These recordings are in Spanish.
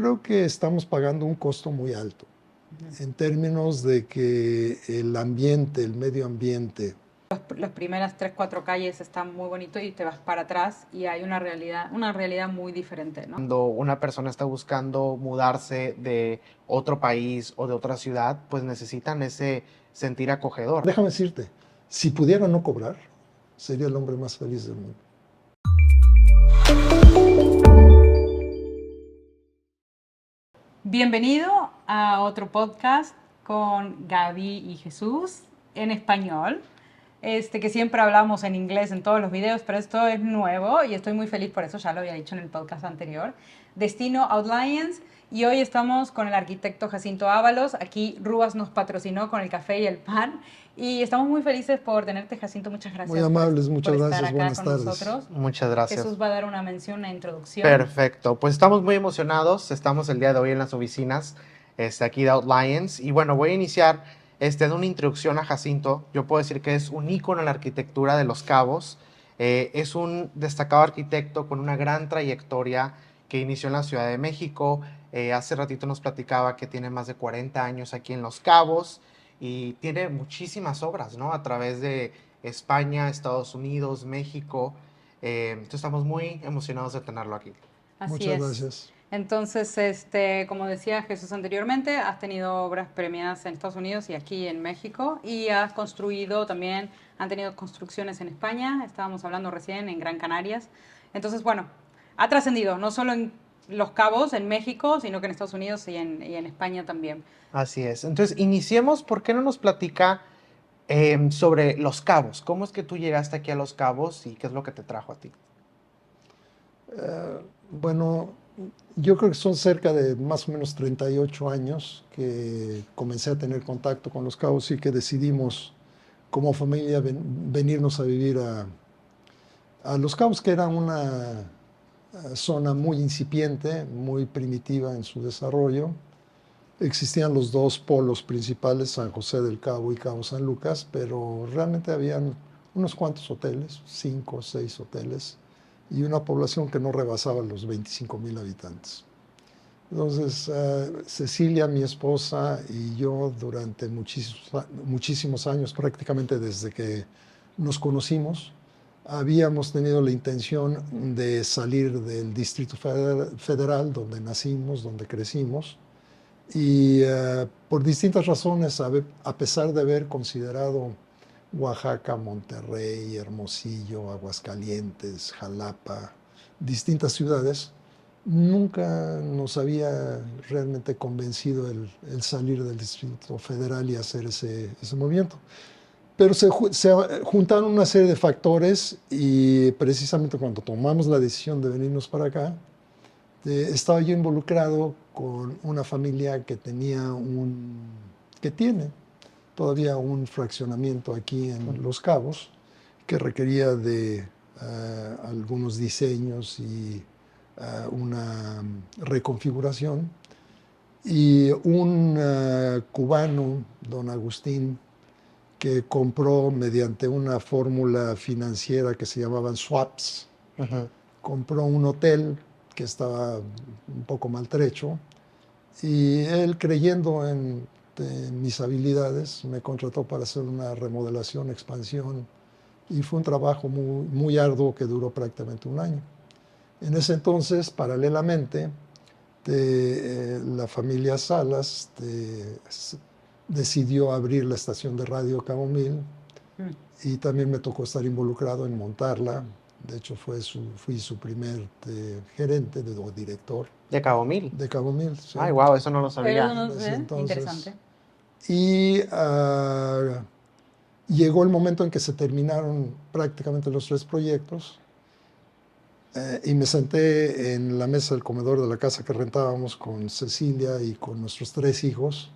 Creo que estamos pagando un costo muy alto en términos de que el ambiente, el medio ambiente. Las primeras 3, 4 calles están muy bonitos y te vas para atrás y hay una realidad muy diferente, ¿no? Cuando una persona está buscando mudarse de otro país o de otra ciudad, pues necesitan ese sentir acogedor. Déjame decirte, si pudiera no cobrar, sería el hombre más feliz del mundo. Bienvenido a otro podcast con Gaby y Jesús en español. Que siempre hablamos en inglés en todos los videos, pero esto es nuevo y estoy muy feliz por eso, ya lo había dicho en el podcast anterior. Destino Outlines, y hoy estamos con el arquitecto Jacinto Ábalos. Aquí Rubas nos patrocinó con el café y el pan y estamos muy felices por tenerte, Jacinto. Muchas gracias. Muy amables, muchas por gracias, estar acá buenas con tardes. nosotros. Muchas gracias. Jesús va a dar una mención, una introducción. Perfecto, pues estamos muy emocionados, estamos el día de hoy en las oficinas aquí de Outlines y bueno, voy a iniciar de una introducción a Jacinto. Yo puedo decir que es un ícono en la arquitectura de Los Cabos, es un destacado arquitecto con una gran trayectoria que inició en la Ciudad de México. Hace ratito nos platicaba que tiene más de 40 años aquí en Los Cabos y tiene muchísimas obras, ¿no? A través de España, Estados Unidos, México. Entonces estamos muy emocionados de tenerlo aquí. Así Muchas gracias. Entonces, como decía Jesús anteriormente, has tenido obras premiadas en Estados Unidos y aquí en México, y has construido también, han tenido construcciones en España, estábamos hablando recién, en Gran Canarias. Entonces, bueno, ha trascendido, no solo en Los Cabos, en México, sino que en Estados Unidos y en España también. Así es. Entonces, iniciemos. ¿Por qué no nos platica sobre Los Cabos? ¿Cómo es que tú llegaste aquí a Los Cabos y qué es lo que te trajo a ti? Bueno, yo creo que son cerca de más o menos 38 años que comencé a tener contacto con Los Cabos y que decidimos como familia venirnos a vivir a Los Cabos, que era una zona muy incipiente, muy primitiva en su desarrollo. Existían los dos polos principales, San José del Cabo y Cabo San Lucas, pero realmente habían unos cuantos hoteles, 5 o 6 hoteles, y una población que no rebasaba los 25,000 habitantes. Entonces, Cecilia, mi esposa, y yo durante muchísimos años, prácticamente desde que nos conocimos, habíamos tenido la intención de salir del Distrito Federal, donde nacimos, donde crecimos, y por distintas razones, a pesar de haber considerado Oaxaca, Monterrey, Hermosillo, Aguascalientes, Jalapa, distintas ciudades, nunca nos había realmente convencido el salir del Distrito Federal y hacer ese movimiento. Pero se juntaron una serie de factores y precisamente cuando tomamos la decisión de venirnos para acá, estaba yo involucrado con una familia que tiene todavía un fraccionamiento aquí en Los Cabos que requería de algunos diseños y una reconfiguración. Y un cubano, don Agustín, que compró mediante una fórmula financiera que se llamaban swaps, compró un hotel que estaba un poco maltrecho, y él, creyendo en mis habilidades, me contrató para hacer una remodelación, expansión, y fue un trabajo muy arduo que duró prácticamente un año. En ese entonces, paralelamente, la familia Salas decidió abrir la estación de radio Cabo Mil, y también me tocó estar involucrado en montarla. De hecho, fui su primer gerente o director. ¿De Cabo Mil? De Cabo Mil, sí. Ay, wow, eso no lo sabía. No sé, interesante. Y llegó el momento en que se terminaron prácticamente los 3 proyectos, y me senté en la mesa del comedor de la casa que rentábamos con Cecilia y con nuestros 3 hijos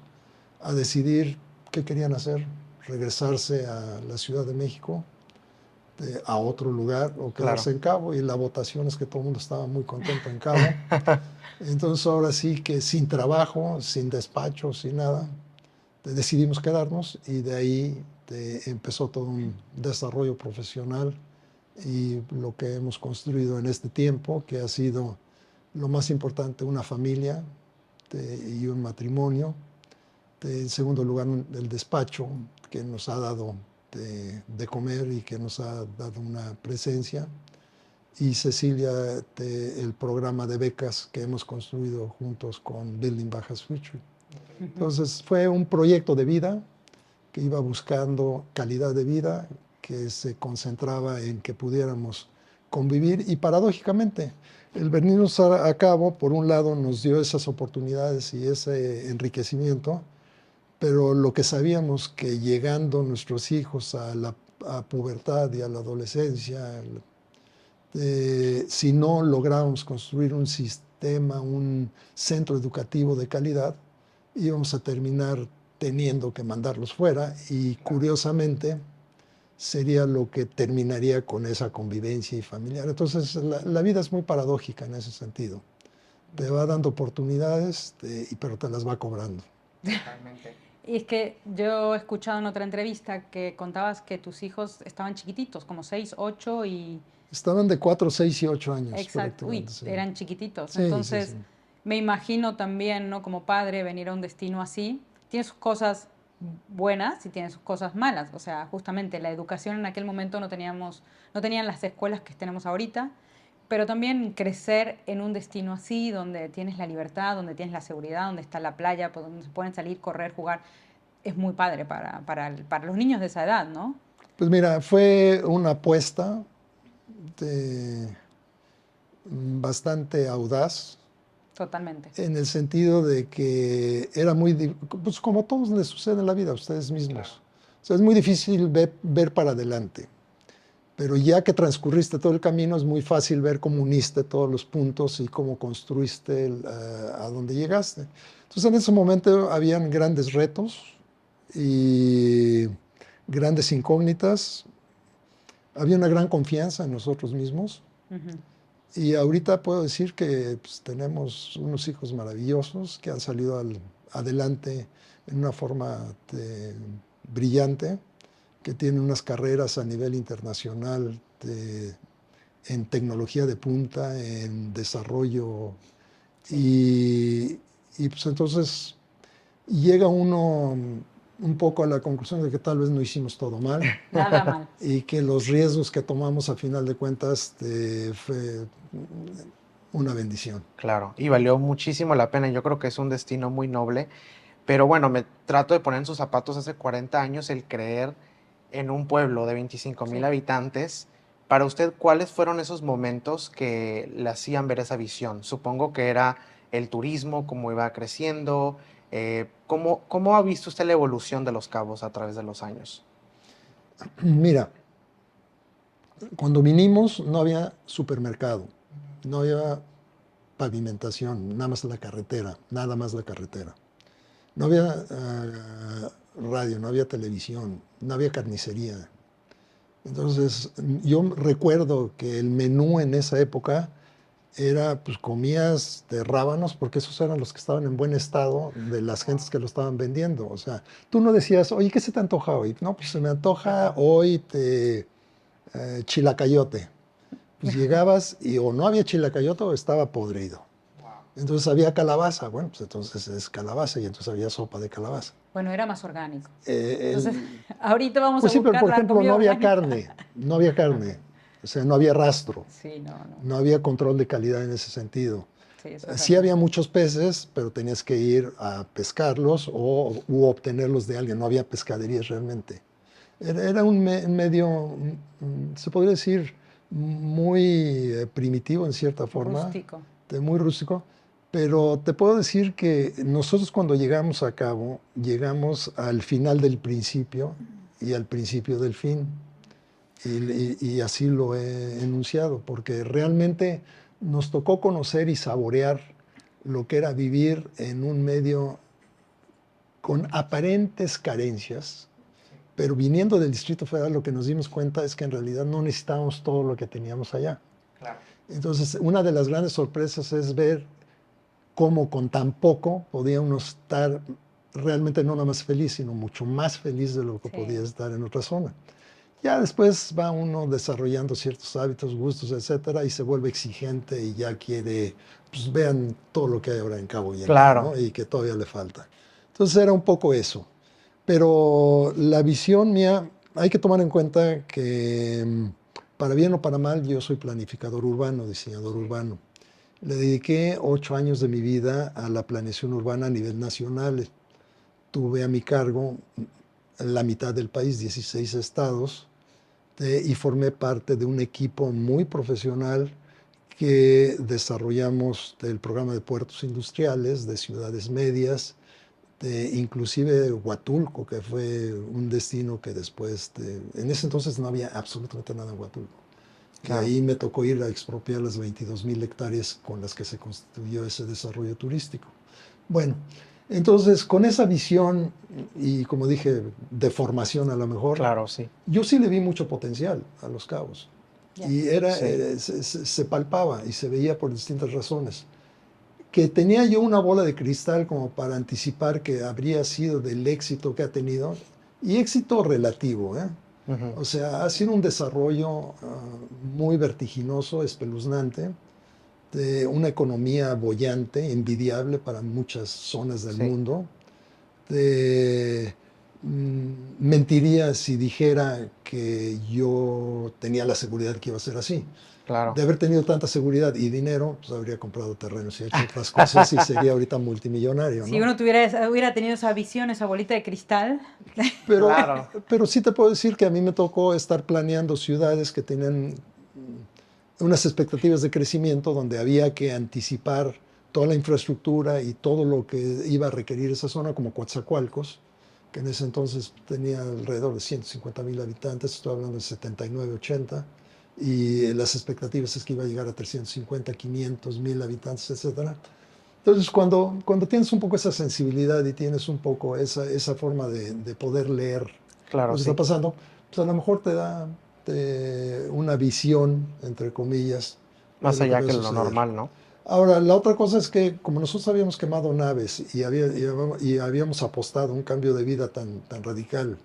a decidir qué querían hacer: regresarse a la Ciudad de México, a otro lugar, o quedarse en Cabo. Y la votación es que todo el mundo estaba muy contento en Cabo. Entonces ahora sí que sin trabajo, sin despacho, sin nada, decidimos quedarnos, y de ahí empezó todo un desarrollo profesional y lo que hemos construido en este tiempo, que ha sido lo más importante, una familia y un matrimonio. En segundo lugar, el despacho que nos ha dado de comer y que nos ha dado una presencia. Y Cecilia, el programa de becas que hemos construido juntos con Building Bajas Future. Entonces fue un proyecto de vida que iba buscando calidad de vida, que se concentraba en que pudiéramos convivir y paradójicamente el venirnos a cabo, por un lado, nos dio esas oportunidades y ese enriquecimiento, pero lo que sabíamos que llegando nuestros hijos a la pubertad y a la adolescencia, si no lográbamos construir un sistema, un centro educativo de calidad, íbamos a terminar teniendo que mandarlos fuera y curiosamente sería lo que terminaría con esa convivencia y familiar. Entonces la vida es muy paradójica en ese sentido. Te va dando oportunidades, pero te las va cobrando. Totalmente. Y es que yo he escuchado en otra entrevista que contabas que tus hijos estaban chiquititos, como 6, 8 y... Estaban de 4, 6 y 8 años. Exacto, uy, Sí. eran chiquititos. Sí, Entonces, sí. me imagino también, ¿no? Como padre, venir a un destino así, tiene sus cosas buenas y tiene sus cosas malas. O sea, justamente la educación en aquel momento no tenían las escuelas que tenemos ahorita, pero también crecer en un destino así, donde tienes la libertad, donde tienes la seguridad, donde está la playa, donde se pueden salir, correr, jugar, es muy padre para los niños de esa edad, ¿no? Pues mira, fue una apuesta bastante audaz. Totalmente. En el sentido de que era pues como a todos les sucede en la vida, a ustedes mismos. O sea, es muy difícil ver para adelante. Pero ya que transcurriste todo el camino, es muy fácil ver cómo uniste todos los puntos y cómo construiste a donde llegaste. Entonces, en ese momento habían grandes retos y grandes incógnitas. Había una gran confianza en nosotros mismos. Y ahorita puedo decir que pues, tenemos unos hijos maravillosos que han salido adelante en una forma brillante, que tienen unas carreras a nivel internacional en tecnología de punta, en desarrollo. Y pues entonces llega uno un poco a la conclusión de que tal vez no hicimos todo mal. Nada mal. Y que los riesgos que tomamos a final de cuentas fue una bendición. Claro, y valió muchísimo la pena. Yo creo que es un destino muy noble. Pero bueno, me trato de poner en sus zapatos hace 40 años el creer en un pueblo de 25,000 habitantes. Para usted, ¿cuáles fueron esos momentos que le hacían ver esa visión? Supongo que era el turismo, cómo iba creciendo. ¿Cómo ha visto usted la evolución de Los Cabos a través de los años? Mira, cuando vinimos no había supermercado, no había pavimentación, nada más la carretera, nada más la carretera. No había radio, no había televisión, no había carnicería. Entonces, yo recuerdo que el menú en esa época era, pues comías de rábanos, porque esos eran los que estaban en buen estado de las gentes que lo estaban vendiendo. O sea, tú no decías, oye, ¿qué se te antoja hoy? No, pues se me antoja hoy chilacayote. Pues llegabas y o no había chilacayote o estaba podrido. Entonces había calabaza, bueno, pues entonces es calabaza y entonces había sopa de calabaza. Bueno, era más orgánico. Entonces, ahorita vamos pues a sí, buscar pero por la ejemplo comida no había orgánica. carne, no había carne, o sea, no había rastro, Sí, no. no había control de calidad en ese sentido. Sí, eso es Sí verdad. había muchos peces, pero tenías que ir a pescarlos u obtenerlos de alguien, no había pescaderías realmente. Era un medio, se podría decir, muy primitivo en cierta forma. Rústico. Muy rústico, pero te puedo decir que nosotros cuando llegamos a Cabo, llegamos al final del principio y al principio del fin. Y así lo he enunciado, porque realmente nos tocó conocer y saborear lo que era vivir en un medio con aparentes carencias, pero viniendo del Distrito Federal lo que nos dimos cuenta es que en realidad no necesitábamos todo lo que teníamos allá. Claro. Entonces, una de las grandes sorpresas es ver cómo con tan poco podía uno estar realmente no nada más feliz, sino mucho más feliz de lo que Sí. podía estar en otra zona. Ya después va uno desarrollando ciertos hábitos, gustos, etcétera, y se vuelve exigente y ya quiere, pues vean todo lo que hay ahora en Cabo Viena, Claro, ¿no? Y que todavía le falta. Entonces era un poco eso. Pero la visión mía, hay que tomar en cuenta que para bien o para mal, yo soy planificador urbano, diseñador urbano. Le dediqué 8 años de mi vida a la planeación urbana a nivel nacional. Tuve a mi cargo la mitad del país, 16 estados, y formé parte de un equipo muy profesional que desarrollamos el programa de puertos industriales, de ciudades medias, inclusive Huatulco, que fue un destino que después, en ese entonces no había absolutamente nada en Huatulco, que claro. ahí me tocó ir a expropiar las 22,000 hectáreas con las que se constituyó ese desarrollo turístico. Bueno, entonces con esa visión y como dije, de formación a lo mejor, Claro, sí. yo sí le vi mucho potencial a Los Cabos. Ya. Y Sí. se palpaba y se veía por distintas razones. Que tenía yo una bola de cristal como para anticipar que habría sido del éxito que ha tenido, y éxito relativo, ¿eh? Ujú. O sea, ha sido un desarrollo muy vertiginoso, espeluznante, de una economía boyante, envidiable para muchas zonas del Sí, mundo. De, Mentiría si dijera que yo tenía la seguridad que iba a ser así. De claro. haber tenido tanta seguridad y dinero, pues habría comprado terrenos y hecho otras cosas y sería ahorita multimillonario, Si ¿no? uno hubiera tenido esa visión, esa bolita de cristal, Pero, Claro. pero sí te puedo decir que a mí me tocó estar planeando ciudades que tenían unas expectativas de crecimiento donde había que anticipar toda la infraestructura y todo lo que iba a requerir esa zona, como Coatzacoalcos, que en ese entonces tenía alrededor de 150,000 habitantes, estoy hablando de 79, 80, y las expectativas es que iba a llegar a 350, 500,000 habitantes, etcétera. Entonces, cuando tienes un poco esa sensibilidad y tienes un poco esa forma de poder leer lo Claro, que está sí. pasando, pues a lo mejor te da una visión, entre comillas, de Más lo que allá puede que lo suceder. normal, ¿no? Ahora, la otra cosa es que como nosotros habíamos quemado naves y habíamos apostado a un cambio de vida tan radical,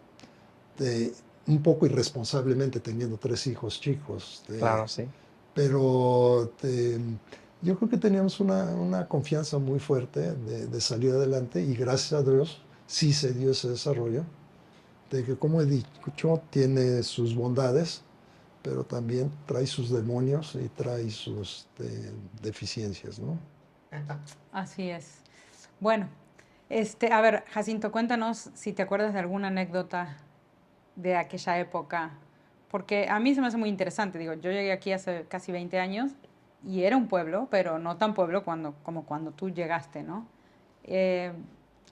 un poco irresponsablemente teniendo 3 hijos chicos, Claro, sí. pero yo creo que teníamos una confianza muy fuerte de salir adelante y gracias a Dios sí se dio ese desarrollo, de que como he dicho, tiene sus bondades, pero también trae sus demonios y trae sus deficiencias, ¿no? así es. Bueno, a ver, Jacinto, cuéntanos si te acuerdas de alguna anécdota de aquella época, porque a mí se me hace muy interesante. Digo, yo llegué aquí hace casi 20 años y era un pueblo, pero no tan pueblo como cuando tú llegaste, ¿no? Eh,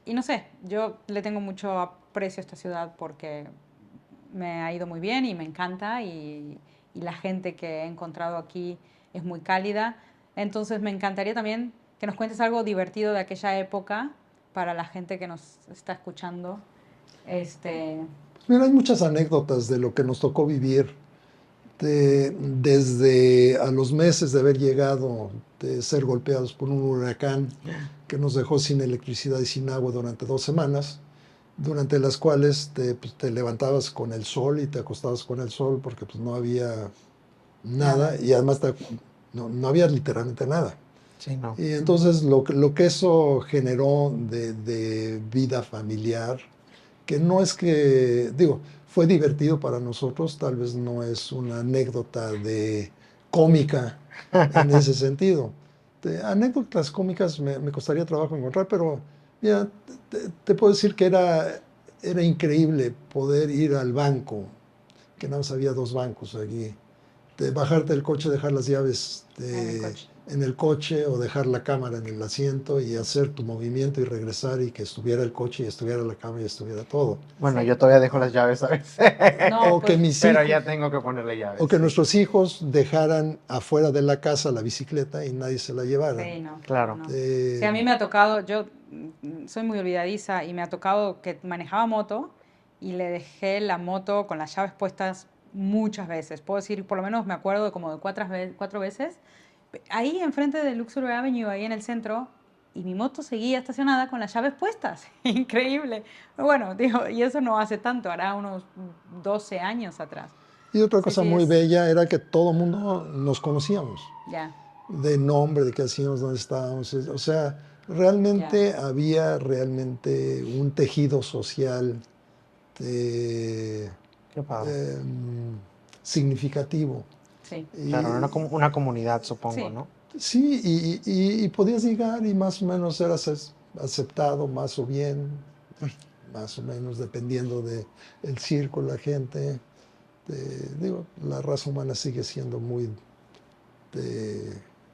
y no sé, yo le tengo mucho aprecio a esta ciudad porque me ha ido muy bien y me encanta y la gente que he encontrado aquí es muy cálida. Entonces me encantaría también que nos cuentes algo divertido de aquella época para la gente que nos está escuchando. Este, Mira, hay muchas anécdotas de lo que nos tocó vivir, desde a los meses de haber llegado, de ser golpeados por un huracán que nos dejó sin electricidad y sin agua durante 2 semanas, durante las cuales pues, te levantabas con el sol y te acostabas con el sol porque pues, no había nada. nada y además no había literalmente nada. Sí, no. Y entonces lo que eso generó de vida familiar, que no es que, digo, fue divertido para nosotros, tal vez no es una anécdota de cómica en ese sentido. Anécdotas cómicas me costaría trabajo encontrar, pero mira, te puedo decir que era increíble poder ir al banco, que nada más había 2 bancos allí, de bajarte del coche, dejar las llaves En el coche. en el coche o dejar la cámara en el asiento y hacer tu movimiento y regresar y que estuviera el coche y estuviera la cámara y estuviera todo. Bueno, Sí. yo todavía dejo las llaves a veces. No, O que pues, mis Pero hijos, ya tengo que ponerle llaves, o que sí. nuestros hijos dejaran afuera de la casa la bicicleta y nadie se la llevara. sí, no, Claro. no. Sí, Eh, a mí me ha tocado, yo soy muy olvidadiza y me ha tocado que manejaba moto y le dejé la moto con las llaves puestas muchas veces. Puedo decir, por lo menos me acuerdo de como de 4 veces. Ahí enfrente de Luxury Avenue, ahí en el centro, y mi moto seguía estacionada con las llaves puestas. Increíble. Bueno, digo, y eso no hace tanto, hará unos 12 años atrás. Y otra Sí, cosa sí, muy es... bella era que todo el mundo nos conocíamos, Ya, de nombre, de qué hacíamos, dónde estábamos. O sea, ya, realmente había realmente un tejido social eh, Qué padre. significativo. sí, Claro, Y, una comunidad, supongo, sí, ¿no? sí, y podías llegar y más o menos eras aceptado, más o bien, más o menos, dependiendo del círculo, la gente. Digo, la raza humana sigue siendo muy,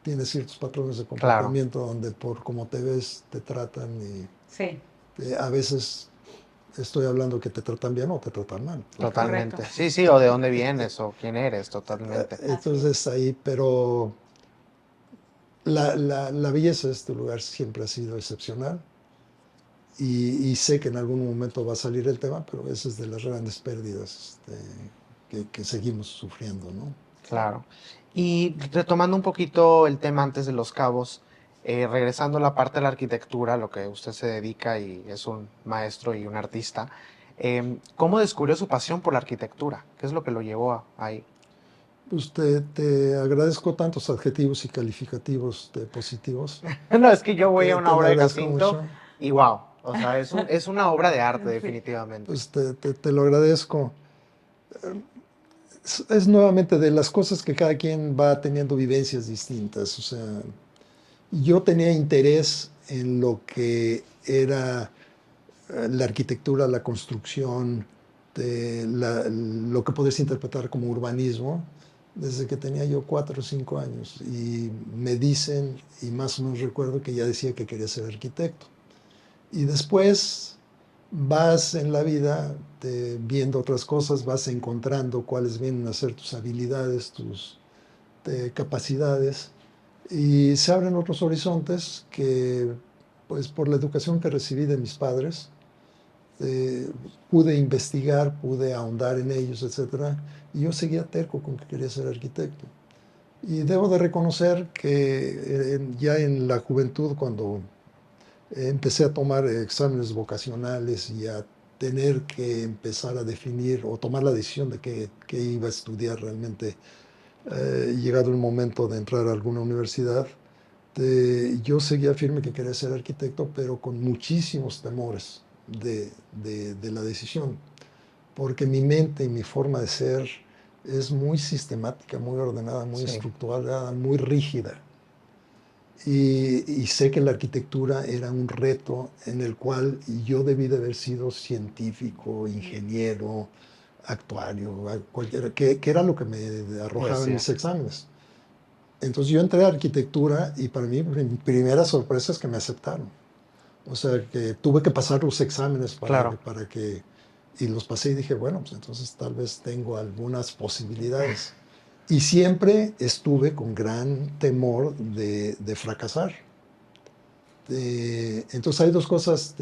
tiene ciertos patrones de Claro, comportamiento donde por cómo te ves, te tratan y sí, a veces estoy hablando que te tratan bien o te tratan mal. es correcto. totalmente. Sí, sí, o de dónde vienes o quién eres, totalmente. Así es. Entonces ahí, pero la belleza de este lugar siempre ha sido excepcional y sé que en algún momento va a salir el tema, pero esa es de las grandes pérdidas que seguimos sufriendo, ¿no? Sí. Claro. Y retomando un poquito el tema antes de Los Cabos, regresando a la parte de la arquitectura, lo que usted se dedica y es un maestro y un artista, ¿cómo descubrió su pasión por la arquitectura? ¿Qué es lo que lo llevó ahí? Pues te agradezco tantos adjetivos y calificativos positivos. No, es que yo voy a Te una lo obra de agradezco Jacinto mucho. y wow, o sea, es una obra de arte Sí. definitivamente. Pues te lo agradezco. Es nuevamente de las cosas que cada quien va teniendo vivencias distintas. O sea, yo tenía interés en lo que era la arquitectura, la construcción, lo que puedes interpretar como urbanismo, desde que tenía yo 4 o 5 años. Y me dicen, y más o menos recuerdo que ya decía que quería ser arquitecto. Y después vas en la vida viendo otras cosas, vas encontrando cuáles vienen a ser tus habilidades, tus capacidades, y se abren otros horizontes que, pues por la educación que recibí de mis padres, eh, pude investigar, pude ahondar en ellos, etcétera, y yo seguía terco con que quería ser arquitecto. Y debo de reconocer que ya en la juventud, cuando empecé a tomar exámenes vocacionales y a tener que empezar a definir o tomar la decisión de qué iba a estudiar realmente, llegado el momento de entrar a alguna universidad, yo seguía firme que quería ser arquitecto, pero con muchísimos temores de la decisión, porque mi mente y mi forma de ser es muy sistemática, muy ordenada, muy Sí, estructurada, muy rígida. Y sé que la arquitectura era un reto en el cual yo debí de haber sido científico, ingeniero, actuario, cualquiera, que era lo que me pues arrojaban sí, mis exámenes. Entonces yo entré a arquitectura y para mí mi primera sorpresa es que me aceptaron. O sea, que tuve que pasar los exámenes claro. para que... Y los pasé y dije, bueno, pues entonces tal vez tengo algunas posibilidades. Y siempre estuve con gran temor de fracasar. Entonces hay dos cosas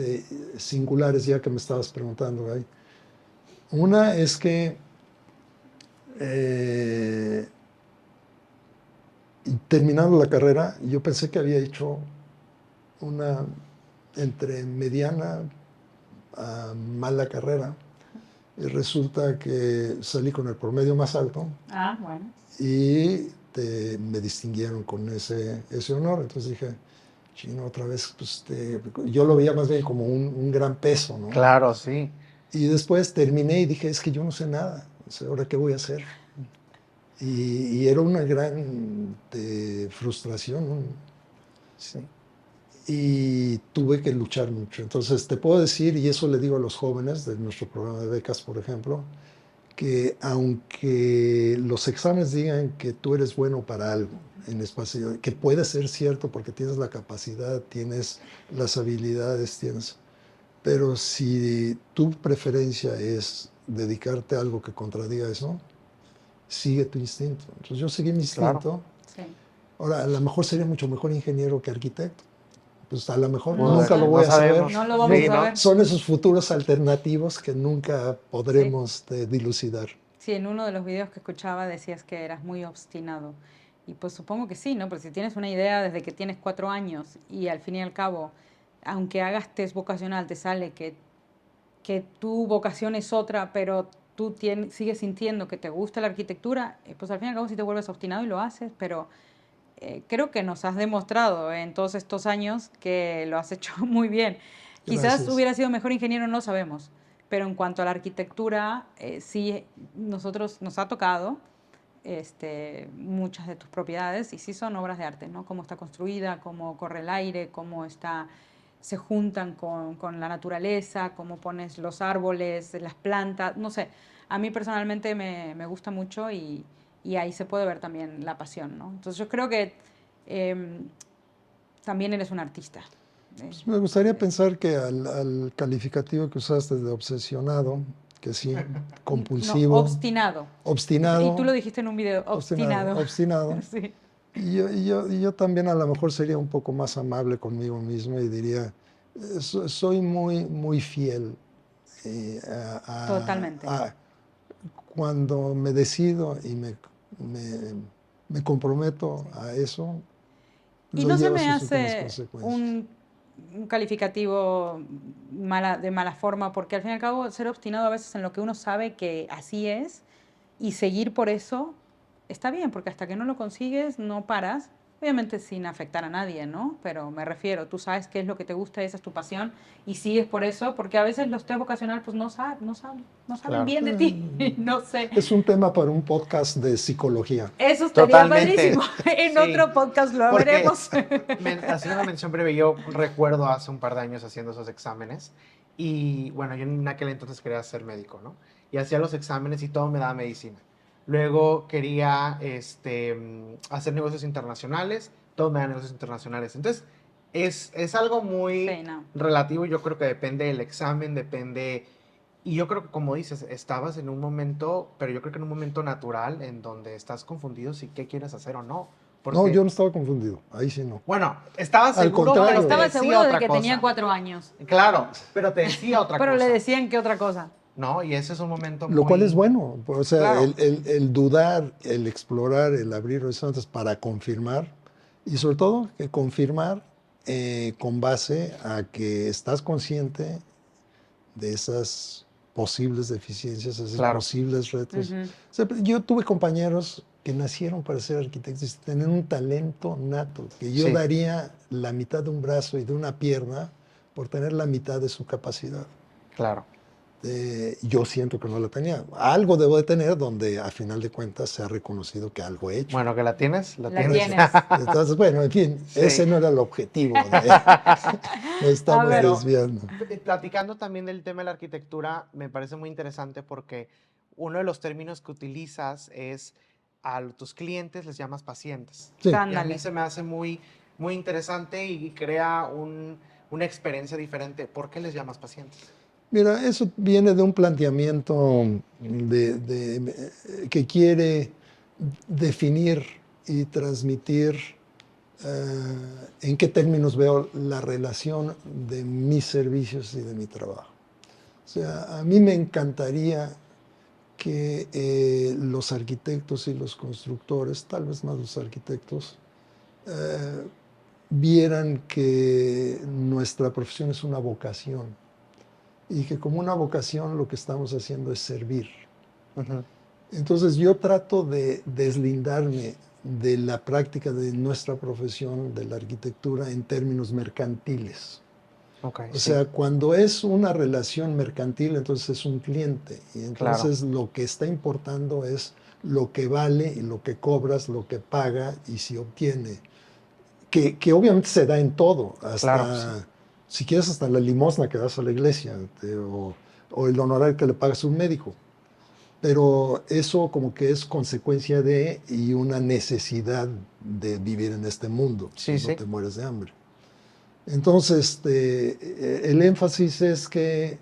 singulares ya que me estabas preguntando, Gaby. Una es que eh, terminando la carrera, yo pensé que había hecho una entre mediana a mala carrera. Y resulta que salí con el promedio más alto Ah, bueno. y me distinguieron con ese honor. Entonces dije, chino, otra vez, pues yo lo veía más bien como un gran peso, ¿no? Claro, sí. Y después terminé y dije, es que yo no sé nada, o sea, ¿ahora qué voy a hacer? Y era una gran frustración, ¿no? Sí. Y tuve que luchar mucho. Entonces, te puedo decir, y eso le digo a los jóvenes de nuestro programa de becas, por ejemplo, que aunque los exámenes digan que tú eres bueno para algo en espacio, que puede ser cierto porque tienes la capacidad, tienes las habilidades, pero si tu preferencia es dedicarte a algo que contradiga eso, sigue tu instinto. Entonces yo seguí mi Claro, instinto. Sí. Ahora, a lo mejor sería mucho mejor ingeniero que arquitecto. Pues a lo mejor No nunca pues lo sé, voy no a saber. sabemos. no lo vamos Sí, a ¿no? ver. Son esos futuros alternativos que nunca Sí. podremos dilucidar. Sí, en uno de los videos que escuchaba decías que eras muy obstinado Y pues supongo que sí, ¿no? Porque si tienes una idea desde que tienes 4 años y al fin y al cabo, aunque hagas test vocacional, te sale que tu vocación es otra, pero tú sigues sintiendo que te gusta la arquitectura, pues al fin y al cabo sí te vuelves obstinado y lo haces, pero creo que nos has demostrado en todos estos años que lo has hecho muy bien. Quizás Gracias. hubiera sido mejor ingeniero, no lo sabemos, pero en cuanto a la arquitectura, sí nos ha tocado muchas de tus propiedades y sí son obras de arte, ¿no? Cómo está construida, cómo corre el aire, se juntan con la naturaleza, cómo pones los árboles, las plantas, no sé. A mí personalmente me gusta mucho y ahí se puede ver también la pasión, ¿no? Entonces yo creo que también eres un artista. Pues me gustaría pensar que al calificativo que usaste de obsesionado, que sí, No, compulsivo, obstinado. Y tú obstinado, lo dijiste en un video, obstinado. obstinado. Sí. Y yo también a lo mejor sería un poco más amable conmigo mismo y diría, soy muy, muy fiel Totalmente. cuando me decido y me, me comprometo a eso, Y lo no se llevo a me sus últimas hace consecuencias. un calificativo de mala forma, porque al fin y al cabo ser obstinado a veces en lo que uno sabe que así es y seguir por eso está bien, porque hasta que no lo consigues no paras, obviamente sin afectar a nadie, ¿no? Pero me refiero, tú sabes qué es lo que te gusta, esa es tu pasión y sigues por eso, porque a veces los test vocacional pues no saben Claro. bien de ti, no sé. Es un tema para un podcast de psicología. Eso estaría Totalmente. padrísimo. En Sí, otro podcast lo porque veremos. haciendo una mención breve, yo recuerdo hace un par de años haciendo esos exámenes y bueno, yo en aquel entonces quería ser médico, ¿no? Y hacía los exámenes y todo me daba medicina. Luego quería hacer negocios internacionales, todo me da negocios internacionales. Entonces, es algo muy Sí, no. relativo, yo creo que depende del examen, depende. Y yo creo que, como dices, estabas en un momento, pero yo creo que en un momento natural en donde estás confundido si qué quieres hacer o no. No, Porque, yo no estaba confundido, ahí sí no. bueno, estabas Al seguro, contrario. pero te Estaba decía seguro de otra que cosa. tenía 4 años, Claro, pero te decía otra pero cosa. le decían que otra cosa. ¿No? Y ese es un momento Lo cual es muy. bueno, o sea, Claro. el dudar, el explorar, el abrir horizontes para confirmar y sobre todo que confirmar con base a que estás consciente de esas posibles deficiencias, esos Claro. posibles retos. Ujú. O sea, yo tuve compañeros que nacieron para ser arquitectos y tener un talento nato, que yo Sí. daría la mitad de un brazo y de una pierna por tener la mitad de su capacidad. Claro. Yo siento que no la tenía. Algo debo de tener donde a final de cuentas se ha reconocido que algo he hecho. Bueno, que la tienes, la La tienes. tienes. Entonces, bueno, en fin, Sí. ese no era el objetivo. Nos estamos ver. desviando. Platicando también del tema de la arquitectura, me parece muy interesante porque uno de los términos que utilizas es a tus clientes les llamas pacientes. Sí. Y a mí Ándale. se me hace muy, muy interesante y crea una experiencia diferente. ¿Por qué les llamas pacientes? Mira, eso viene de un planteamiento que quiere definir y transmitir en qué términos veo la relación de mis servicios y de mi trabajo. O sea, a mí me encantaría que los arquitectos y los constructores, tal vez más los arquitectos, vieran que nuestra profesión es una vocación y que como una vocación lo que estamos haciendo es servir. Uh-huh. Entonces yo trato de deslindarme de la práctica de nuestra profesión, de la arquitectura, en términos mercantiles. Okay, O sea, cuando es una relación mercantil, entonces es un cliente. Y entonces lo que está importando es lo que vale y lo que cobras, lo que paga y si obtiene. Que obviamente se da en todo. Hasta, si quieres, hasta la limosna que das a la iglesia o el honorario que le pagas a un médico. Pero eso como que es consecuencia de y una necesidad de vivir en este mundo. Sí, no te mueres de hambre. Entonces, el énfasis es que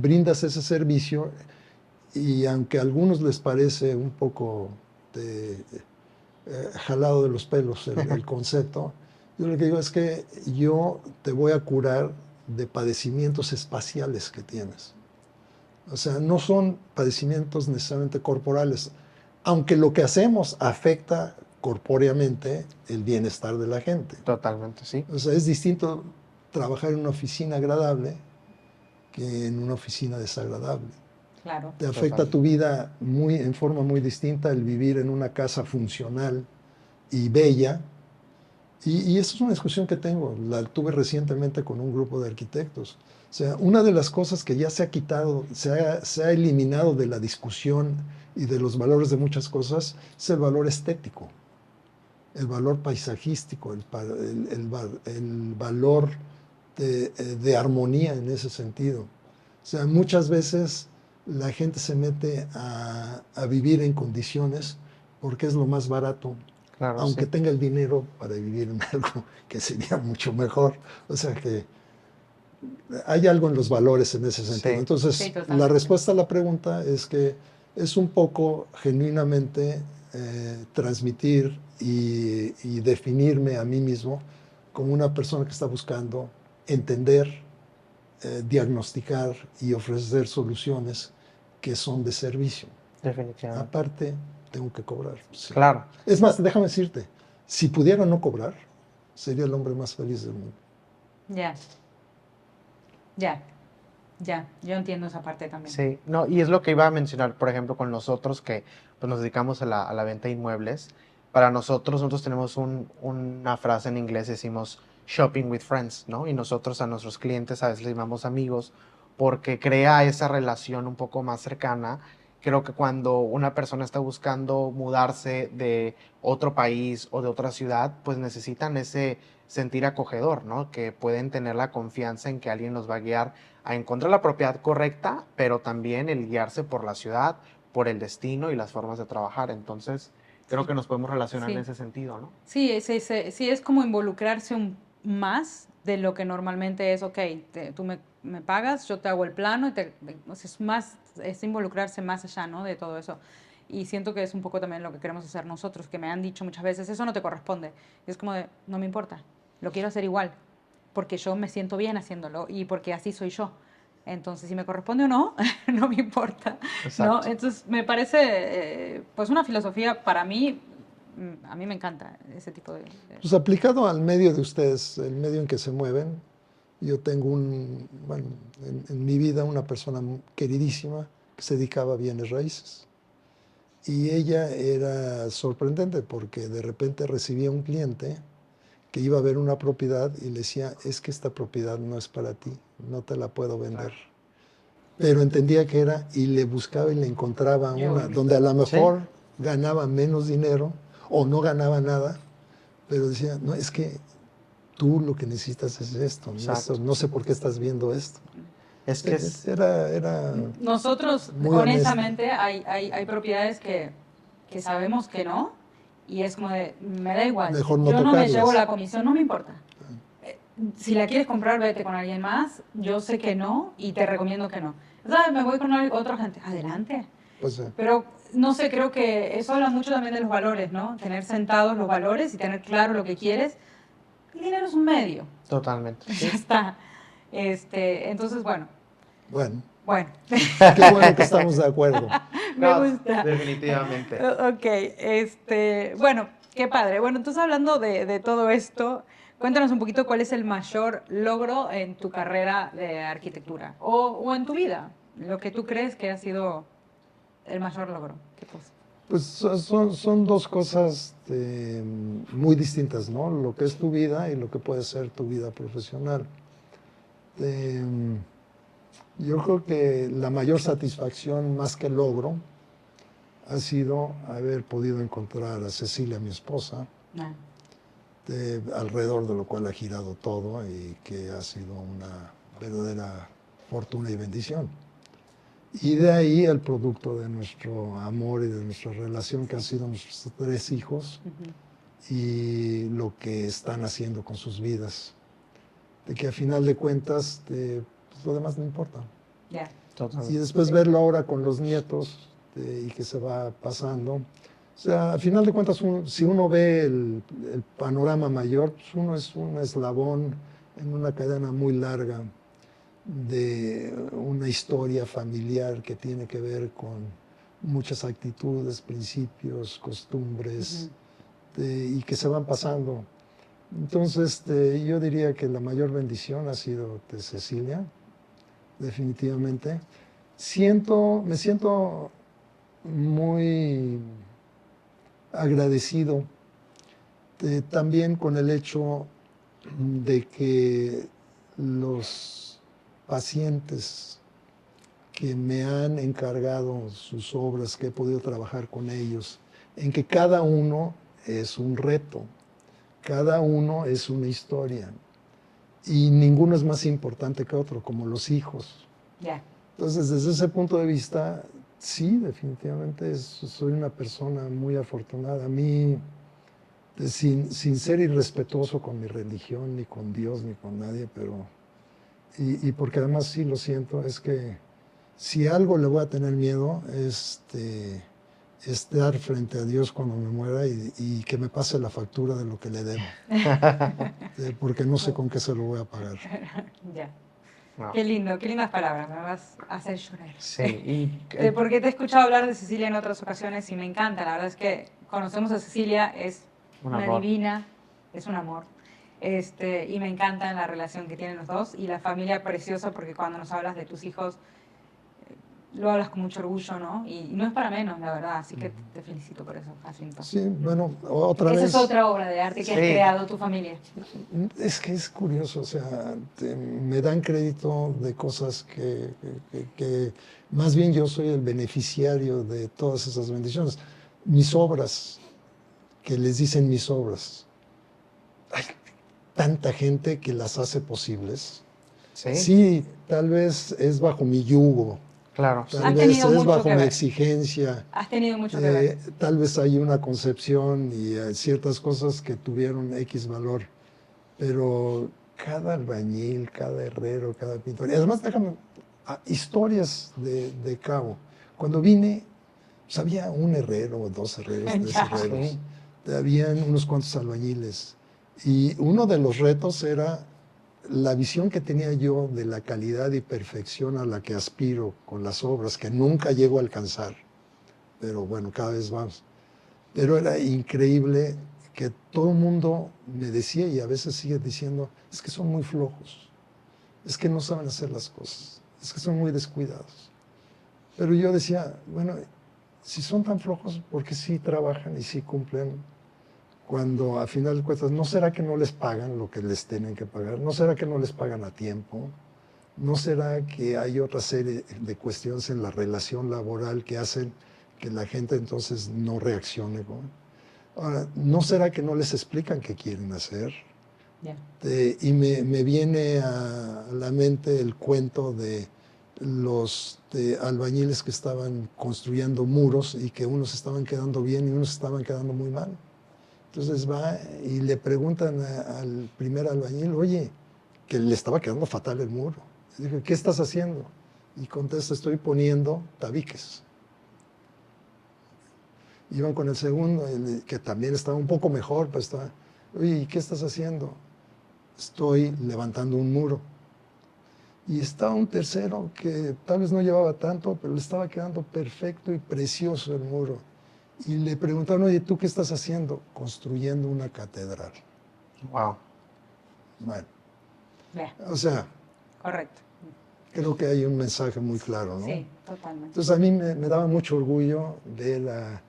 brindas ese servicio y aunque a algunos les parece un poco jalado de los pelos el concepto, yo lo que digo es que yo te voy a curar de padecimientos espaciales que tienes. O sea, no son padecimientos necesariamente corporales, aunque lo que hacemos afecta corpóreamente el bienestar de la gente. Totalmente, sí. O sea, es distinto trabajar en una oficina agradable que en una oficina desagradable. Claro. Te afecta tu vida en forma muy distinta el vivir en una casa funcional y bella. Y esa es una discusión que tengo, la tuve recientemente con un grupo de arquitectos. O sea, una de las cosas que ya se ha quitado, se ha eliminado de la discusión y de los valores de muchas cosas, es el valor estético, el valor paisajístico, el valor de armonía en ese sentido. O sea, muchas veces la gente se mete a vivir en condiciones porque es lo más barato, Claro, aunque sí. tenga el dinero para vivir en algo que sería mucho mejor. O sea que hay algo en los valores en ese sentido. Sí. Entonces, Sí, la totalmente. respuesta a la pregunta es que es un poco genuinamente transmitir y definirme a mí mismo como una persona que está buscando entender, diagnosticar y ofrecer soluciones que son de servicio. Definitivamente. Aparte, tengo que cobrar. Sí. Claro. Es más, déjame decirte, si pudiera no cobrar, sería el hombre más feliz del mundo. Ya. Ya. Ya. Yo entiendo esa parte también. Sí, no, y es lo que iba a mencionar, por ejemplo, con nosotros que pues, nos dedicamos a la venta de inmuebles. Para nosotros tenemos una frase en inglés, decimos shopping with friends, ¿no? Y nosotros a nuestros clientes a veces les llamamos amigos porque crea esa relación un poco más cercana. Creo que cuando una persona está buscando mudarse de otro país o de otra ciudad, pues necesitan ese sentir acogedor, ¿no? Que pueden tener la confianza en que alguien los va a guiar a encontrar la propiedad correcta, pero también el guiarse por la ciudad, por el destino y las formas de trabajar. Entonces, creo que nos podemos relacionar en Sí. ese sentido, ¿no? Sí, sí, es como involucrarse más de lo que normalmente es, ok, tú me pagas, yo te hago el plano, o sea, es involucrarse más allá, ¿no? De todo eso. Y siento que es un poco también lo que queremos hacer nosotros, que me han dicho muchas veces, eso no te corresponde. Y es como de, no me importa, lo quiero hacer igual, porque yo me siento bien haciéndolo y porque así soy yo. Entonces, si me corresponde o no, no me importa, ¿no? Exacto. Entonces, me parece, pues, una filosofía para mí, a mí me encanta ese tipo de... Pues aplicado al medio de ustedes, el medio en que se mueven, yo tengo bueno, en mi vida una persona queridísima que se dedicaba a bienes raíces. Y ella era sorprendente porque de repente recibía un cliente que iba a ver una propiedad y le decía, es que esta propiedad no es para ti, no te la puedo vender. Claro. Pero entendía que era y le buscaba y le encontraba una donde a lo mejor ganaba menos dinero o no ganaba nada, pero decía, no, es que tú lo que necesitas es esto, Exacto. no sé por qué estás viendo esto. Es que es, Era Nosotros, muy honestamente, hay propiedades que sabemos que no, y es como de, me da igual, Mejor no yo no me tocarlas. llevo la comisión, no me importa. Si la quieres comprar, vete con alguien más, yo sé que no, y te recomiendo que no. ¿Sabes? Me voy con otra gente, adelante. Pues, Pero, no sé, creo que eso habla mucho también de los valores, ¿no? Tener sentados los valores y tener claro lo que quieres. El dinero es un medio. totalmente. Ya está. Entonces, bueno. bueno, Bueno. qué bueno que estamos de acuerdo. Me gusta. Definitivamente. Ok, bueno, qué padre. Bueno, entonces hablando de todo esto, cuéntanos un poquito cuál es el mayor logro en tu carrera de arquitectura o en tu vida, lo que tú crees que ha sido el mayor logro. ¿Qué cosa? Pues son dos cosas muy distintas, ¿no? Lo que es tu vida y lo que puede ser tu vida profesional. Yo creo que la mayor satisfacción, más que logro, ha sido haber podido encontrar a Cecilia, mi esposa, Ah, alrededor de lo cual ha girado todo y que ha sido una verdadera fortuna y bendición. Y de ahí el producto de nuestro amor y de nuestra relación, que han sido nuestros 3 hijos, y lo que están haciendo con sus vidas. De que a final de cuentas, pues, lo demás no importa. ya. Y después verlo ahora con los nietos y que se va pasando. O sea, a final de cuentas, si uno ve el panorama mayor, pues uno es un eslabón en una cadena muy larga de una historia familiar que tiene que ver con muchas actitudes, principios, costumbres, y que se van pasando. Entonces, yo diría que la mayor bendición ha sido de Cecilia, definitivamente. Me siento muy agradecido también con el hecho de que los pacientes que me han encargado sus obras, que he podido trabajar con ellos, en que cada uno es un reto, cada uno es una historia y ninguno es más importante que otro, como los hijos. Ya. Entonces, desde ese punto de vista, sí, definitivamente soy una persona muy afortunada. A mí, sin ser irrespetuoso con mi religión, ni con Dios, ni con nadie, pero, y porque además sí lo siento, es que si algo le voy a tener miedo, es estar frente a Dios cuando me muera y que me pase la factura de lo que le debo, porque no sé con qué se lo voy a pagar. Ya. Wow. Qué lindo, qué lindas palabras, me vas a hacer llorar. Sí, y Porque te he escuchado hablar de Cecilia en otras ocasiones y me encanta, la verdad es que conocemos a Cecilia, es Un una amor. divina, es un amor. Y me encanta la relación que tienen los dos y la familia preciosa porque cuando nos hablas de tus hijos lo hablas con mucho orgullo, ¿no? Y no es para menos, la verdad, así que te felicito por eso, Jacinto. Sí, bueno, otra Esa vez. es otra obra de arte que has Sí. creado tu familia. Es que es curioso, o sea, me dan crédito de cosas que más bien yo soy el beneficiario de todas esas bendiciones. Mis obras, que les dicen mis obras, hay tanta gente que las hace posibles. sí, Sí, tal vez es bajo mi yugo, claro. tal Has vez tenido es mucho bajo que mi ver. exigencia. Has tenido mucho que ver. Tal vez hay una concepción y ciertas cosas que tuvieron X valor, pero cada albañil, cada herrero, cada pintor, y además déjame, historias de Cabo. Cuando vine, pues había un herrero, dos herreros, tres Ya. herreros, Sí. habían unos cuantos albañiles, y uno de los retos era la visión que tenía yo de la calidad y perfección a la que aspiro con las obras, que nunca llego a alcanzar, pero bueno, cada vez más. Pero era increíble que todo el mundo me decía, y a veces sigue diciendo, es que son muy flojos, es que no saben hacer las cosas, es que son muy descuidados. Pero yo decía, bueno, si son tan flojos, ¿por qué sí trabajan y sí cumplen? Cuando a final de cuentas, ¿no será que no les pagan lo que les tienen que pagar? ¿No será que no les pagan a tiempo? ¿No será que hay otra serie de cuestiones en la relación laboral que hacen que la gente entonces no reaccione? Ahora, ¿no será que no les explican qué quieren hacer? Ya. Y me viene a la mente el cuento de los albañiles que estaban construyendo muros y que unos estaban quedando bien y unos estaban quedando muy mal. Entonces va y le preguntan al primer albañil, oye, que le estaba quedando fatal el muro. Y dije, ¿qué estás haciendo? Y contesta, estoy poniendo tabiques. Iban con el segundo, que también estaba un poco mejor, pues estaba, oye, ¿qué estás haciendo? Estoy levantando un muro. Y estaba un tercero que tal vez no llevaba tanto, pero le estaba quedando perfecto y precioso el muro. Y le preguntaron, oye, ¿tú qué estás haciendo? Construyendo una catedral. Wow. Bueno, Ya. o sea, Correcto. creo que hay un mensaje muy claro, ¿no? Sí, totalmente. Entonces a mí me daba mucho orgullo ver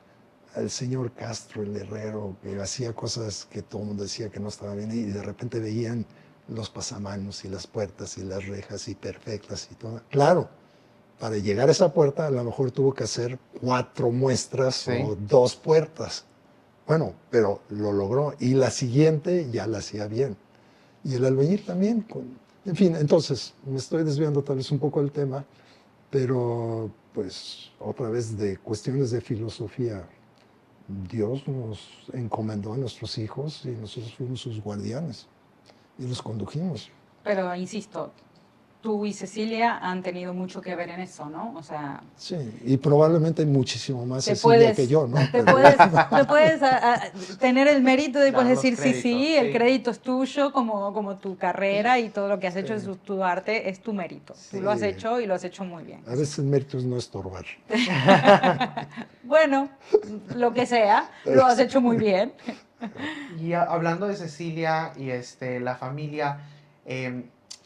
al señor Castro, el herrero, que hacía cosas que todo el mundo decía que no estaban bien y de repente veían los pasamanos y las puertas y las rejas y perfectas y todo. Claro, para llegar a esa puerta a lo mejor tuvo que hacer 4 muestras Sí. o 2 puertas. Bueno, pero lo logró y la siguiente ya la hacía bien. Y el albañil también. En fin, entonces, me estoy desviando tal vez un poco del tema, pero pues otra vez de cuestiones de filosofía. Dios nos encomendó a nuestros hijos y nosotros fuimos sus guardianes y los condujimos. Pero insisto, tú y Cecilia han tenido mucho que ver en eso, ¿no? O sea, Sí, y probablemente muchísimo más te Cecilia puedes, que yo, ¿no? te Pero- puedes tener el mérito de Dar pues, los decir sí, créditos, sí, el sí. crédito es tuyo, como tu carrera y todo lo que has hecho Sí. de tu arte es tu mérito. Tú lo has Sí. hecho y lo has hecho muy bien. A veces el mérito es no estorbar. Bueno, lo que sea, lo has hecho muy bien. Y hablando de Cecilia y la familia, em,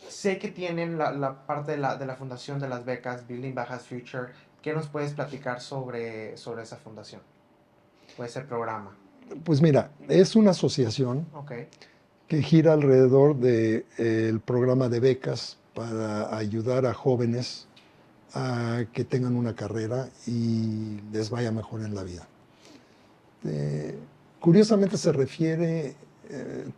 sé que tienen la parte de la fundación de las becas Building Bajas Future. ¿Qué nos puedes platicar sobre esa fundación? Puede ser programa. Pues mira, es una asociación Ok, que gira alrededor del programa de becas para ayudar a jóvenes a que tengan una carrera y les vaya mejor en la vida. Eh, Curiosamente se refiere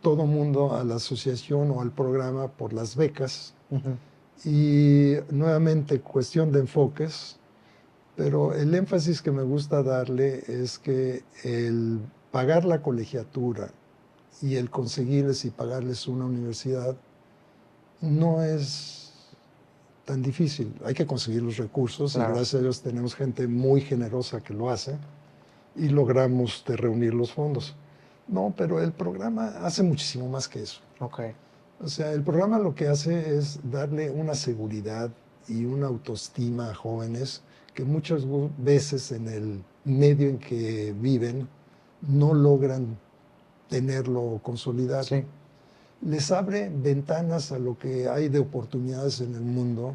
todo mundo a la asociación o al programa por las becas ujú, y nuevamente cuestión de enfoques, pero el énfasis que me gusta darle es que el pagar la colegiatura y el conseguirles y pagarles una universidad no es tan difícil. Hay que conseguir los recursos y claro, gracias a Dios tenemos gente muy generosa que lo hace y logramos reunir los fondos. No, pero el programa hace muchísimo más que eso. ok, O sea, el programa lo que hace es darle una seguridad y una autoestima a jóvenes que muchas veces en el medio en que viven no logran tenerlo consolidado. sí, Les abre ventanas a lo que hay de oportunidades en el mundo,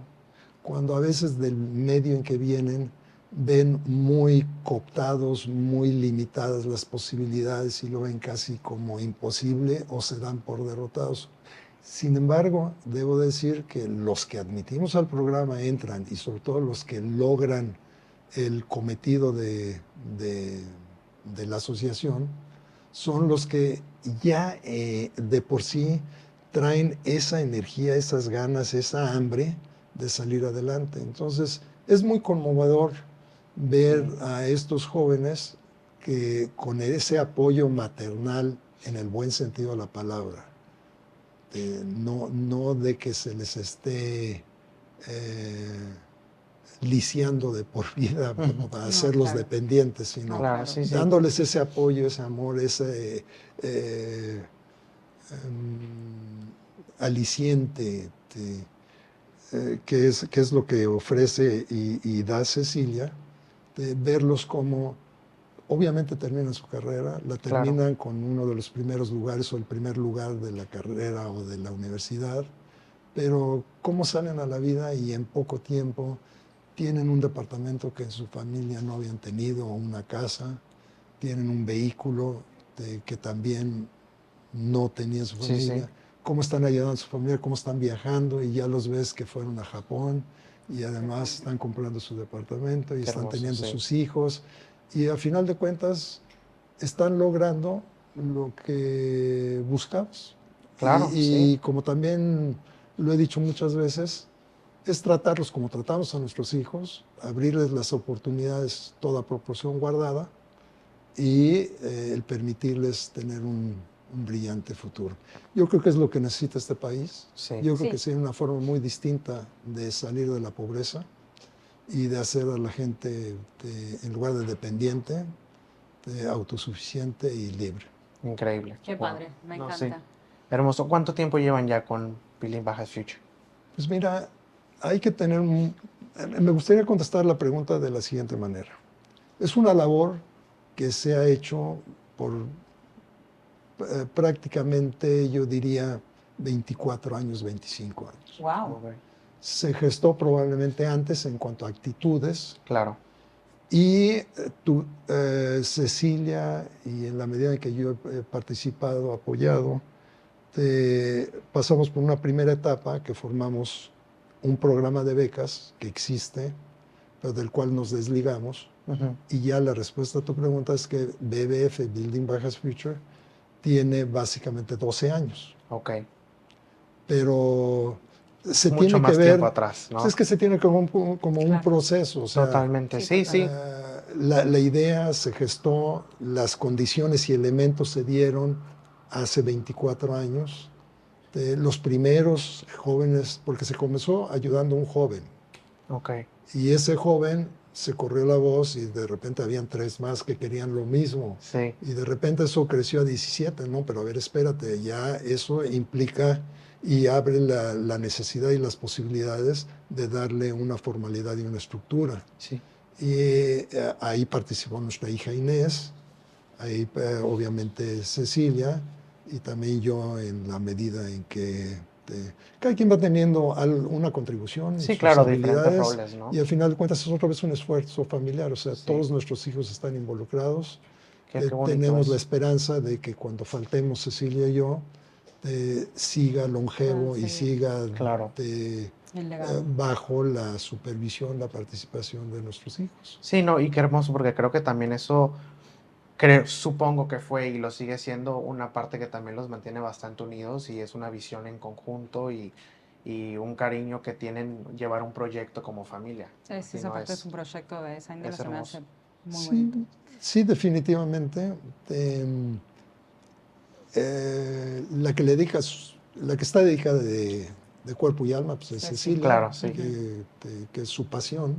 cuando a veces del medio en que vienen ven muy cooptados, muy limitadas las posibilidades y lo ven casi como imposible o se dan por derrotados. Sin embargo, debo decir que los que admitimos al programa entran y sobre todo los que logran el cometido de la asociación son los que ya de por sí traen esa energía, esas ganas, esa hambre de salir adelante. Entonces, es muy conmovedor ver sí, a estos jóvenes que con ese apoyo maternal, en el buen sentido de la palabra, no de que se les esté lisiando de por vida ujú, para No, hacerlos claro. dependientes, No, sino claro, claro. sí, sí, dándoles ese apoyo, ese amor, ese aliciente que es lo que ofrece y da Cecilia, de verlos como obviamente terminan su carrera, la claro, terminan con uno de los primeros lugares o el primer lugar de la carrera o de la universidad, pero cómo salen a la vida y en poco tiempo tienen un departamento que en su familia no habían tenido, o una casa, tienen un vehículo que también no tenía su sí, sí, familia, cómo están ayudando a su familia, cómo están viajando y ya los ves que fueron a Japón y Qué además padre. están comprando su departamento y qué están hermoso, teniendo sí, sus hijos y a final de cuentas están logrando lo que buscamos. claro, sí, Y como también lo he dicho muchas veces, es tratarlos como tratamos a nuestros hijos, abrirles las oportunidades, toda proporción guardada, y el permitirles tener un brillante futuro. Yo creo que es lo que necesita este país. sí, Yo creo que Sí, sería una forma muy distinta de salir de la pobreza y de hacer a la gente, en lugar de dependiente, autosuficiente y libre. increíble, qué wow, padre, me no, sí, encanta. hermoso. ¿Cuánto tiempo llevan ya con Building Bajas Future? Pues mira, hay que tener me gustaría contestar la pregunta de la siguiente manera. Es una labor que se ha hecho por prácticamente, yo diría, 24 años, 25 años. Wow. Ok, Se gestó probablemente antes en cuanto a actitudes claro, y Cecilia, y en la medida en que yo he participado, apoyado, pasamos por una primera etapa que formamos un programa de becas que existe, pero del cual nos desligamos. ujú, Y ya la respuesta a tu pregunta es que BBF, Building Bajas Future, tiene básicamente 12 años. ok, Pero se mucho tiene que más tiempo ver, atrás, pues ¿no? es que se tiene como un Claro. proceso, o sea, Totalmente, Sí, sí, total. sí, la idea se gestó, las condiciones y elementos se dieron hace 24 años. Los primeros jóvenes, porque se comenzó ayudando a un joven, ok, y ese joven se corrió la voz y de repente habían 3 más que querían lo mismo. sí, Y de repente eso creció a 17, ¿no? Pero a ver, espérate, ya eso implica y abre la necesidad y las posibilidades de darle una formalidad y una estructura. sí, Y ahí participó nuestra hija Inés, Ahí obviamente Cecilia y también yo en la medida en que cada quien va teniendo una contribución en Sí, sus claro, diferentes habilidades roles, ¿no? y al final de cuentas es otra vez un esfuerzo familiar, o sea, Sí. todos nuestros hijos están involucrados. Qué bonito Tenemos la es. esperanza de que cuando faltemos Cecilia y yo, siga longevo y sí. siga Claro. El legado. bajo la supervisión, la participación de nuestros hijos. Sí, no, y qué hermoso, porque creo que también eso, supongo que fue y lo sigue siendo una parte que también los mantiene bastante unidos y es una visión en conjunto y un cariño que tienen llevar un proyecto como familia. Sí, Y esa no parte es un proyecto de esa índole, es se me hace hermoso. muy bonito. Sí, sí, definitivamente. La que le dedicas, la que está dedicada de cuerpo y alma, pues es Cecilia. Cecilia, Claro, sí. que es su pasión.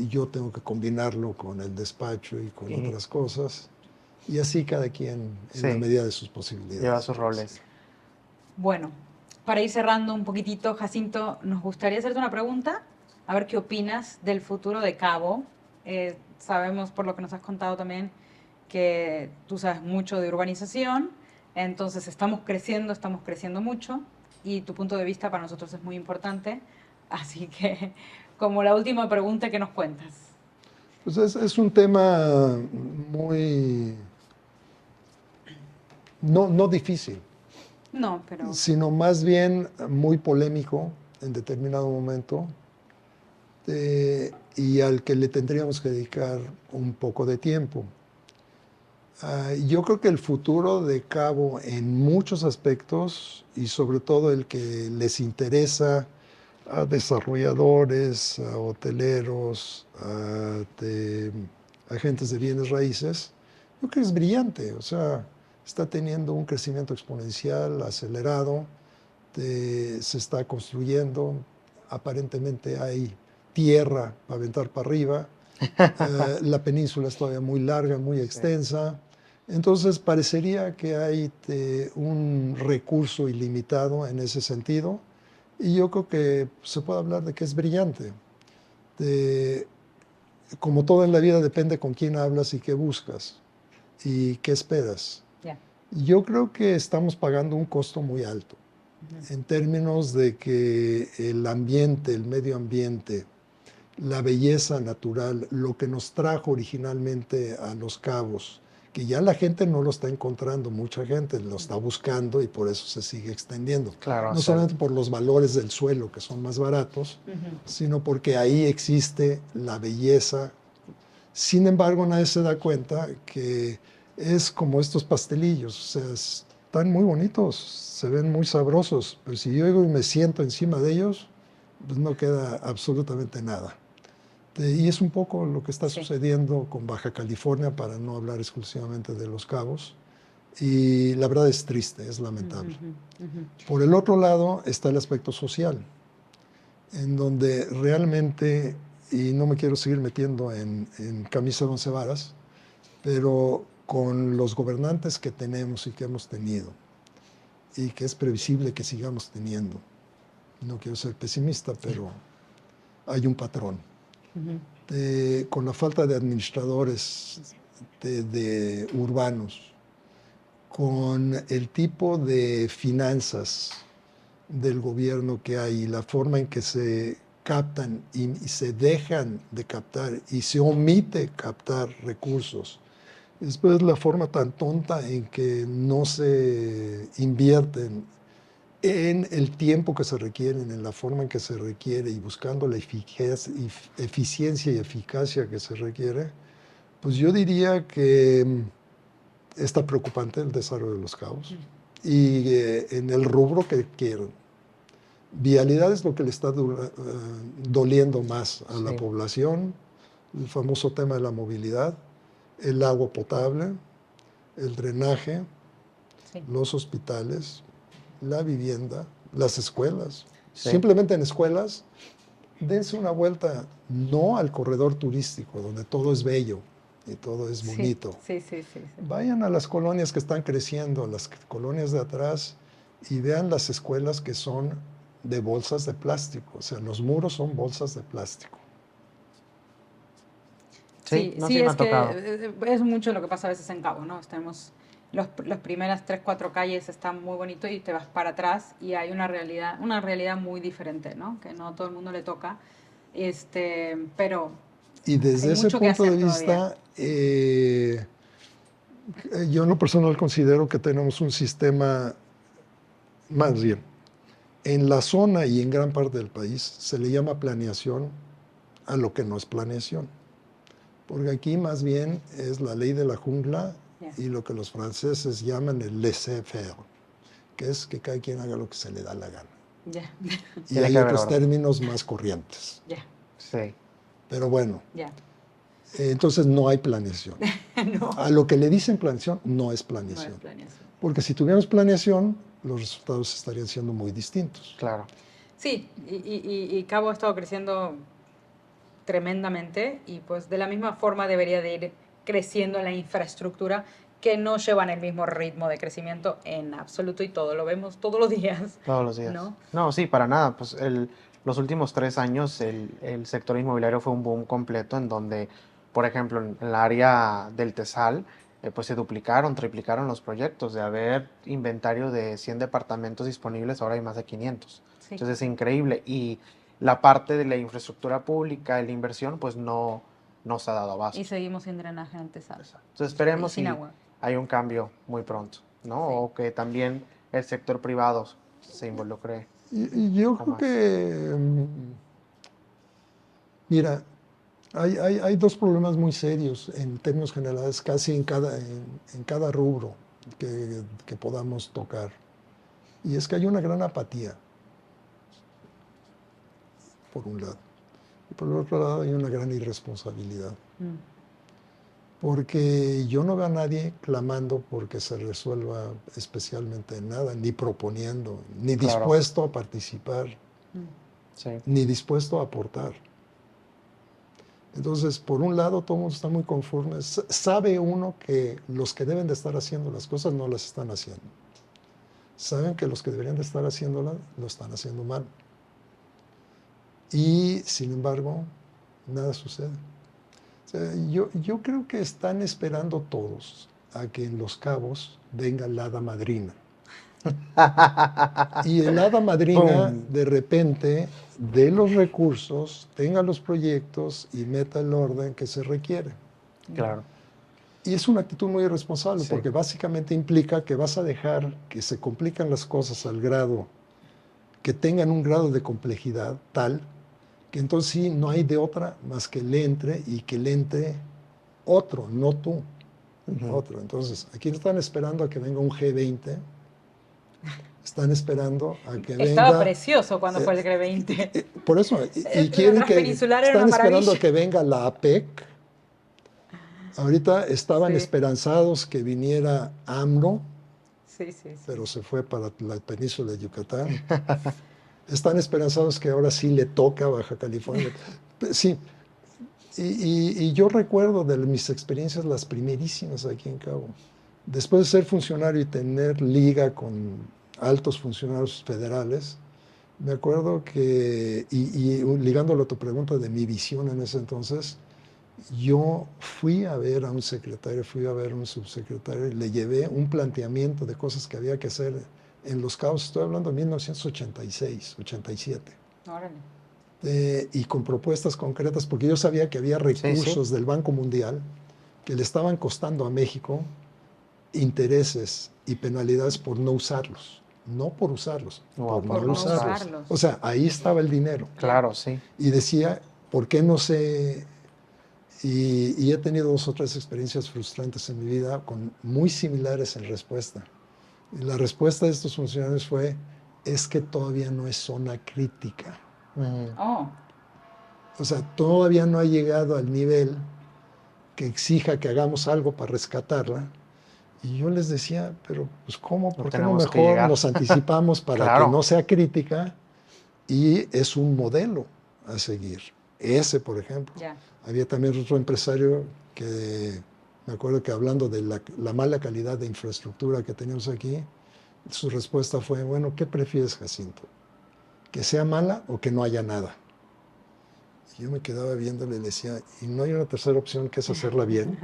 Yo tengo que combinarlo con el despacho y con Y otras cosas. Y así cada quien en la sí, medida de sus lleva posibilidades. sus roles. Bueno, para ir cerrando un poquitito, Jacinto, nos gustaría hacerte una pregunta, a ver qué opinas del futuro de Cabo. Sabemos por lo que nos has contado también que tú sabes mucho de urbanización, entonces estamos creciendo mucho y tu punto de vista para nosotros es muy importante. Así que, como la última pregunta, ¿qué nos cuentas? Pues es un tema muy, no difícil, No, pero sino más bien muy polémico en determinado momento, y al que le tendríamos que dedicar un poco de tiempo. Yo creo que el futuro de Cabo en muchos aspectos y sobre todo el que les interesa a desarrolladores, a hoteleros, agentes de bienes raíces, yo creo que es brillante, o sea, está teniendo un crecimiento exponencial, acelerado, se está construyendo, aparentemente hay tierra para aventar para arriba, la península es todavía muy larga, muy Sí. extensa, entonces parecería que hay un recurso ilimitado en ese sentido. Y yo creo que se puede hablar de que es brillante. De, como todo en la vida depende con quién hablas y qué buscas y qué esperas. ya. Yo creo que estamos pagando un costo muy alto en términos de que el ambiente, el medio ambiente, la belleza natural, lo que nos trajo originalmente a Los Cabos, que ya la gente no lo está encontrando, mucha gente lo está buscando y por eso se sigue extendiendo. Claro, No solamente por los valores del suelo, que son más baratos, sino porque ahí existe la belleza. Sin embargo, nadie se da cuenta que es como estos pastelillos, o sea, están muy bonitos, se ven muy sabrosos, pero si yo llego y me siento encima de ellos, pues no queda absolutamente nada. Y es un poco lo que está sucediendo con Baja California, para no hablar exclusivamente de Los Cabos. Y la verdad es triste, es lamentable. Por el otro lado está el aspecto social, en donde realmente, y no me quiero seguir metiendo en camisa de once varas, pero con los gobernantes que tenemos y que hemos tenido, y que es previsible que sigamos teniendo, no quiero ser pesimista, pero hay un patrón. Con la falta de administradores de urbanos, con el tipo de finanzas del gobierno que hay y la forma en que se captan y se dejan de captar y se omite captar recursos. Después la forma tan tonta en que no se invierten en el tiempo que se requiere, en la forma en que se requiere y buscando la eficiencia y eficacia que se requiere, pues yo diría que está preocupante el desarrollo de Los Cabos. Y en el rubro que quieran. Vialidad es lo que le está doliendo más a la población, el famoso tema de la movilidad, el agua potable, el drenaje, los hospitales, la vivienda, las escuelas. Simplemente en escuelas, dense una vuelta, no al corredor turístico, donde todo es bello y todo es bonito. Sí. Vayan a las colonias que están creciendo, las colonias de atrás, y vean las escuelas que son de bolsas de plástico. O sea, los muros son bolsas de plástico. Sí, no, sí, sí me es ha que tocado. es mucho lo que pasa a veces en Cabo, ¿no? Tenemos las primeras 3, 4 calles están muy bonito y te vas para atrás y hay una realidad muy diferente, ¿no? Que no a todo el mundo le toca, pero Y hay desde ese mucho que punto de hacer todavía. vista, yo en lo personal considero que tenemos un sistema, más bien, en la zona y en gran parte del país se le llama planeación a lo que no es planeación. Porque aquí más bien es la ley de la jungla Ya, y lo que los franceses llaman el laissez-faire, que es que cada quien haga lo que se le da la gana. ya, Y Tiene que hay haber otros orden. términos más corrientes. ya, Sí, Pero bueno, ya. entonces no hay planeación. No, A lo que le dicen planeación no es no es planeación. planeación. Porque si tuviéramos planeación, los resultados estarían siendo muy distintos. claro. Sí, y Cabo ha estado creciendo tremendamente y pues de la misma forma debería de ir creciendo la infraestructura que no llevan el mismo ritmo de crecimiento en absoluto y todo lo vemos todos los días, Todos los días. ¿no? No, sí, para nada. Pues los últimos 3 años el sector inmobiliario fue un boom completo en donde, por ejemplo, en el área del Tesal, pues se duplicaron, triplicaron los proyectos. De haber inventario de 100 departamentos disponibles, ahora hay más de 500. Sí, Entonces es increíble. Y la parte de la infraestructura pública, de la inversión, pues no se ha dado abasto. y seguimos sin drenaje en el Tesal. Entonces Y esperemos sin si agua. hay un cambio muy pronto, ¿no? Sí. O que también el sector privado se involucre Y yo o creo más. que, mira, hay dos problemas muy serios en términos generales, casi en cada rubro que podamos tocar. Y es que hay una gran apatía, por un lado. Y por el otro lado hay una gran irresponsabilidad. Mm. Porque yo no veo a nadie clamando porque se resuelva especialmente nada, ni proponiendo, ni Claro. dispuesto a participar, Sí, ni dispuesto a aportar. Entonces, por un lado, todo el mundo está muy conforme. Sabe uno que los que deben de estar haciendo las cosas no las están haciendo. Saben que los que deberían de estar haciéndolas lo están haciendo mal. Y, sin embargo, nada sucede. O sea, yo creo que están esperando todos a que en Los Cabos venga la hada madrina. Y el hada madrina, ¡Pum! de repente, dé los recursos, tenga los proyectos y meta el orden que se requiere. Claro. Y es una actitud muy irresponsable, Sí. porque básicamente implica que vas a dejar que se complican las cosas al grado, que tengan un grado de complejidad tal, que entonces sí, no hay de otra más que le entre y que le entre otro, no tú, otro. Entonces, aquí están esperando a que venga un G20, están esperando a que Estaba venga... precioso cuando fue el G20. Por eso, y La quieren que... transpeninsular era Están una esperando a maravilla. que venga la APEC. Ahorita estaban Sí. esperanzados que viniera AMLO, Sí, sí, sí. pero se fue para la península de Yucatán. Están esperanzados que ahora sí le toca a Baja California. Sí, y yo recuerdo de mis experiencias, las primerísimas aquí en Cabo. Después de ser funcionario y tener liga con altos funcionarios federales, me acuerdo que, y ligándolo a tu pregunta de mi visión en ese entonces, yo fui a ver a un secretario, fui a ver a un subsecretario y le llevé un planteamiento de cosas que había que hacer en Los Cabos. Estoy hablando de 1986, 87. Órale. Y con propuestas concretas, porque yo sabía que había recursos del Banco Mundial que le estaban costando a México intereses y penalidades por no usarlos. No por usarlos, No, por por no no usarlos. usarlos. O sea, ahí estaba el dinero. Claro, sí. Y decía, ¿por qué no se...? Y he tenido 2 o 3 experiencias frustrantes en mi vida muy similares en respuesta. Y la respuesta de estos funcionarios fue, es que todavía no es zona crítica. Oh, O sea, todavía no ha llegado al nivel que exija que hagamos algo para rescatarla. Y yo les decía, pero pues ¿cómo? ¿Por qué no tenemos que mejor llegar. nos anticipamos para Claro. que no sea crítica? Y es un modelo a seguir. Ese, por ejemplo. ya. Había también otro empresario que, me acuerdo que hablando de la mala calidad de infraestructura que teníamos aquí, su respuesta fue, bueno, ¿qué prefieres, Jacinto? ¿Que sea mala o que no haya nada? Yo me quedaba viéndole y le decía, ¿y no hay una tercera opción que es hacerla bien?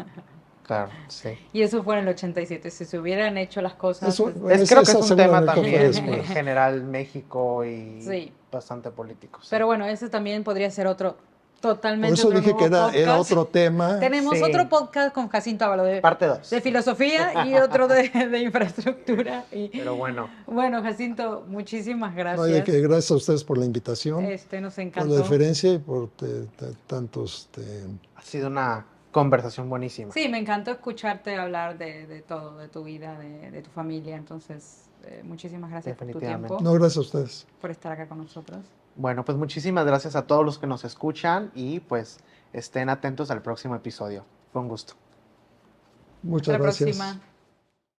Claro, sí. Y eso fue en el 87. Si se hubieran hecho las cosas. Eso, Creo que es un segunda tema América fue también en después. general México y Sí. bastante político. Sí. Pero bueno, ese también podría ser otro, Por totalmente eso otro dije que nuevo era podcast. otro tema. Tenemos Sí. otro podcast con Jacinto Ábalo Parte 2. de filosofía y otro de infraestructura. Pero bueno, Bueno, Jacinto, muchísimas No, y de gracias. que gracias a ustedes por la invitación, Nos por encantó. la deferencia y por tantos... ha sido una conversación buenísima. Sí, me encantó escucharte hablar de todo, de tu vida, de tu familia. Entonces, muchísimas gracias por tu Definitivamente. tiempo, No, gracias a ustedes. por estar acá con nosotros. Bueno, pues muchísimas gracias a todos los que nos escuchan y pues estén atentos al próximo episodio. Fue un gusto. Muchas Hasta la gracias. próxima.